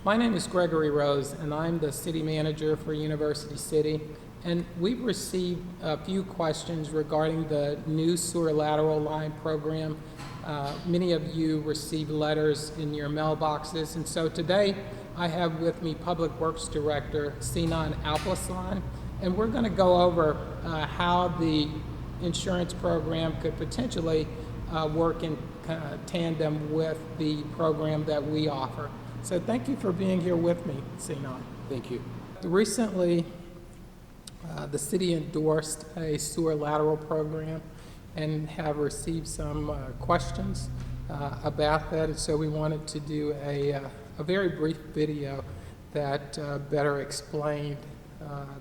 My name is Gregory Rose, and I'm the city manager for University City. And we've received a few questions regarding the new sewer lateral line program. Many of you received letters in your mailboxes, and so today I have with me Public Works Director Sinan Alpaslan, and we're going to go over how the insurance program could potentially work in tandem with the program that we offer. So thank you for being here with me, Sinan. Thank you. Recently, the city endorsed a sewer lateral program and have received some questions about that, and so we wanted to do a very brief video that better explained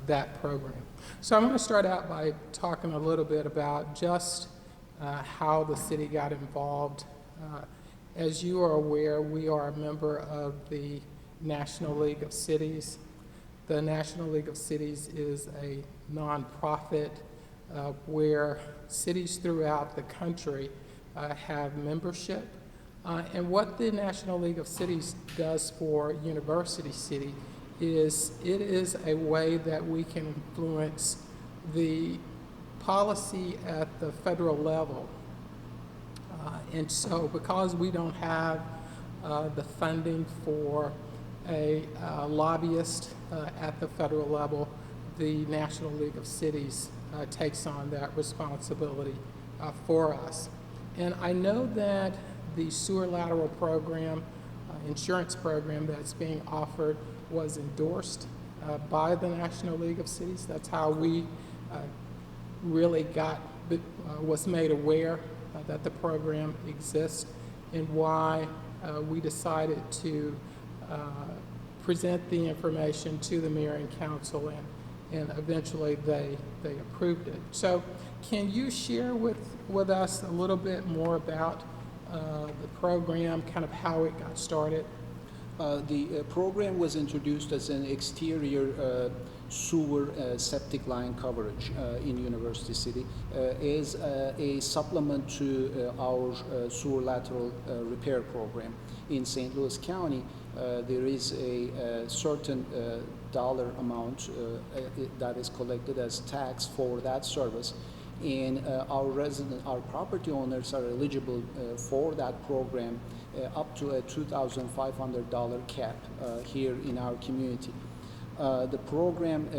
that program. So I'm going to start out by talking a little bit about just how the city got involved. As you are aware, we are a member of the National League of Cities. The National League of Cities is a nonprofit where cities throughout the country have membership. And what the National League of Cities does for University City is it is a way that we can influence the policy at the federal level. And so because we don't have the funding for a lobbyist at the federal level, the National League of Cities takes on that responsibility for us. And I know that the sewer lateral program, insurance program that's being offered was endorsed by the National League of Cities. That's how we really was made aware that the program exists, and why we decided to present the information to the mayor and council, and eventually they approved it. So can you share with us a little bit more about the program, kind of how it got started? The program was introduced as an exterior sewer septic line coverage in University City as a supplement to our sewer lateral repair program. In St. Louis County, there is a certain dollar amount that is collected as tax for that service, and our property owners are eligible for that program up to a $2,500 cap here in our community. The program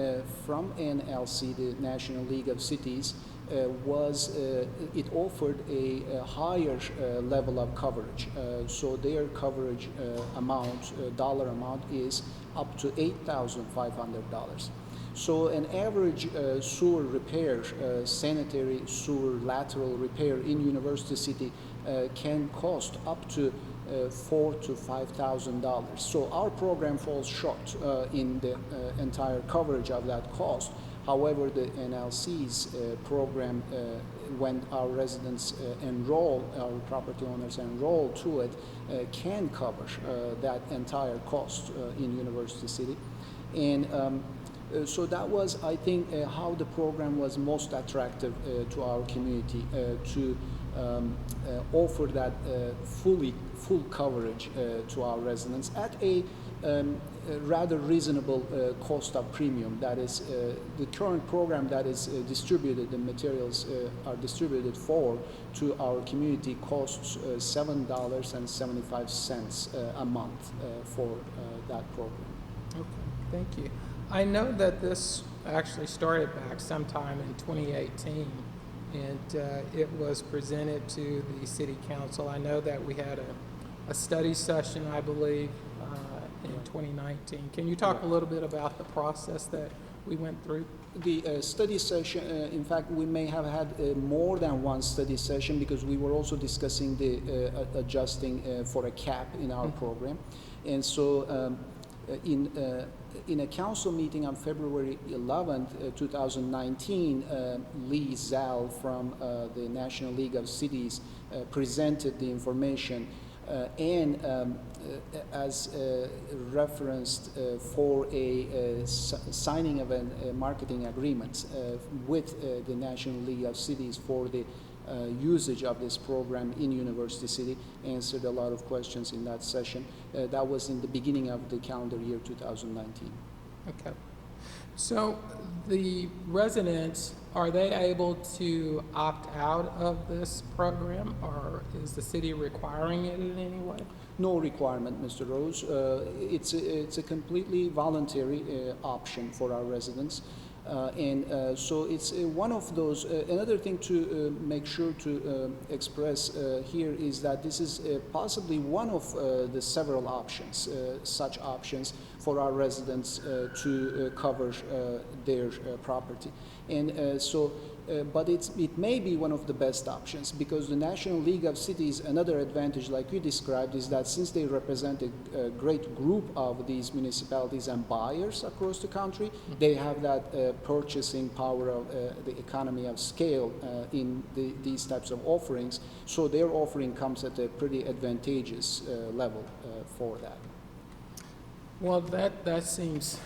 from NLC, the National League of Cities, it offered a higher level of coverage. So their coverage dollar amount is up to $8,500. So an average sewer repair, sanitary sewer lateral repair in University City can cost up to $4,000 to $5,000. So our program falls short in the entire coverage of that cost. However, the NLC's program, when our residents our property owners enroll to it, can cover that entire cost in University City. And so that was, I think, how the program was most attractive to our community, to offer that full coverage to our residents at a rather reasonable cost of premium. That is, the current program that is distributed, the materials are distributed to our community costs $7.75 a month for that program. Okay, thank you. I know that this actually started back sometime in 2018, and it was presented to the City Council. I know that we had a study session, I believe, in 2019. Can you talk a little bit about the process that we went through? The study session, in fact, we may have had more than one study session, because we were also discussing the adjusting for a cap in our program. And so in a council meeting on February 11th, 2019, Lee Zal from the National League of Cities presented the information, and as referenced for a signing of a marketing agreement with the National League of Cities for the usage of this program in University City, answered a lot of questions in that session. That was in the beginning of the calendar year 2019. Okay. So the residents, are they able to opt out of this program, or is the city requiring it in any way? No requirement, Mr. Rose. It's a completely voluntary option for our residents. So it's one of those. Another thing to make sure to express here is that this is possibly one of the several options, such options for our residents to cover their property. But it may be one of the best options, because the National League of Cities, another advantage like you described, is that since they represent a great group of these municipalities and buyers across the country, they have that purchasing power of the economy of scale in these types of offerings. So their offering comes at a pretty advantageous level for that. Well, that seems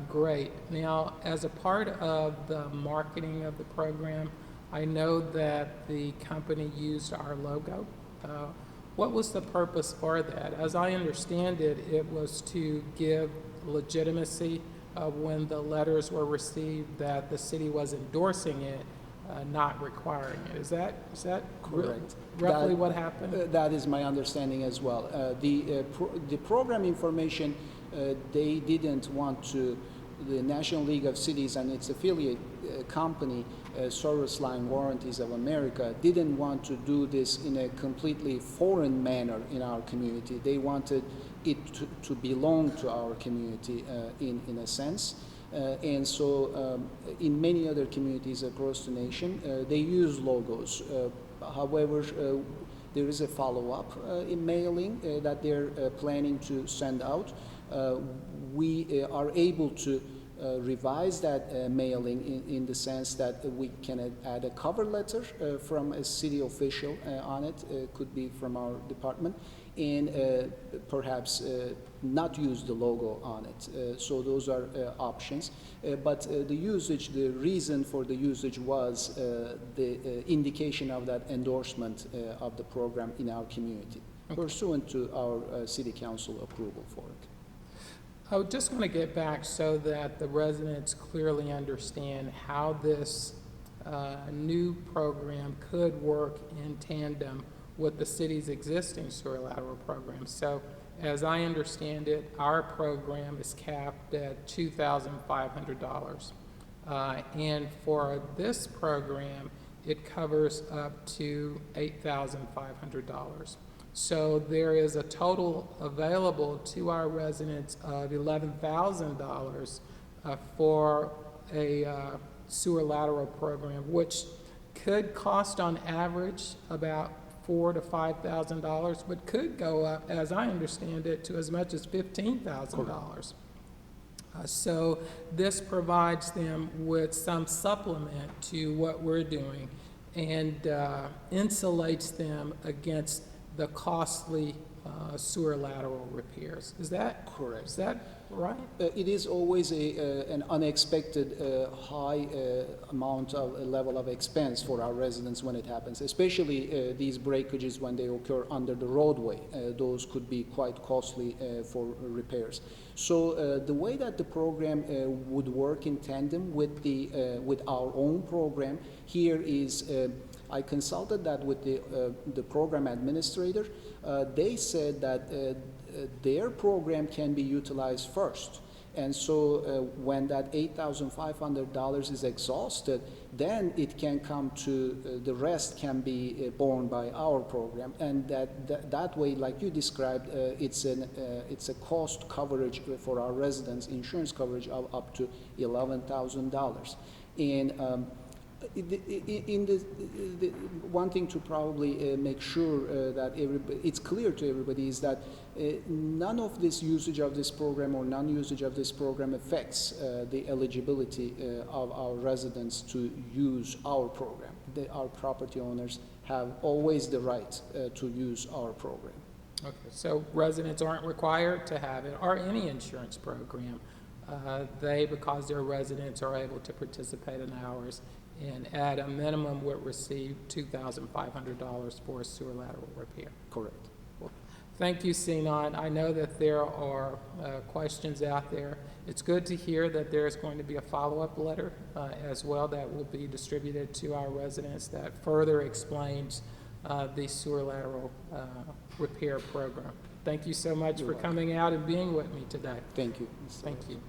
great. Now, as a part of the marketing of the program, I know that the company used our logo. What was the purpose for that? As I understand it, it was to give legitimacy when the letters were received that the city was endorsing it, not requiring it. Is that Correct. roughly what happened? That is my understanding as well. The program information, they didn't want to, the National League of Cities and its affiliate company, Service Line Warranties of America, didn't want to do this in a completely foreign manner in our community. They wanted it to belong to our community in a sense. In many other communities across the nation, they use logos. However, there is a follow-up in mailing that they're planning to send out. We are able to revise that mailing in the sense that we can add a cover letter from a city official on it, could be from our department, and perhaps not use the logo on it. So those are options. But the usage, the reason for the usage was the indication of that endorsement of the program in our community, pursuant to our city council approval for it. I just want to get back so that the residents clearly understand how this new program could work in tandem with the city's existing sewer lateral program. So as I understand it, our program is capped at $2,500. And for this program, it covers up to $8,500. So there is a total available to our residents of $11,000 for a sewer lateral program, which could cost on average about $4,000 to $5,000, but could go up, as I understand it, to as much as $15,000. So this provides them with some supplement to what we're doing and insulates them against the costly sewer lateral repairs. Is that correct? Is that right? It is always an unexpected high amount of level of expense for our residents when it happens, especially these breakages when they occur under the roadway. Those could be quite costly for repairs. So the way that the program would work in tandem with our own program here is, I consulted that with the program administrator. They said that their program can be utilized first. And so when that $8,500 is exhausted, then it can come to, the rest can be borne by our program. And that way, like you described, it's a cost coverage for our residents, insurance coverage of up to $11,000. And one thing to probably make sure that it's clear to everybody is that none of this usage of this program or non-usage of this program affects the eligibility of our residents to use our program. Our property owners have always the right to use our program. Okay, so residents aren't required to have it or any insurance program. Because they're residents, are able to participate in ours. and at a minimum would receive $2,500 for a sewer lateral repair. Correct. Well, thank you, Sinan. I know that there are questions out there. It's good to hear that there's going to be a follow-up letter as well that will be distributed to our residents that further explains the sewer lateral repair program. Thank you so much for coming out and being with me today. Thank you. Thank you.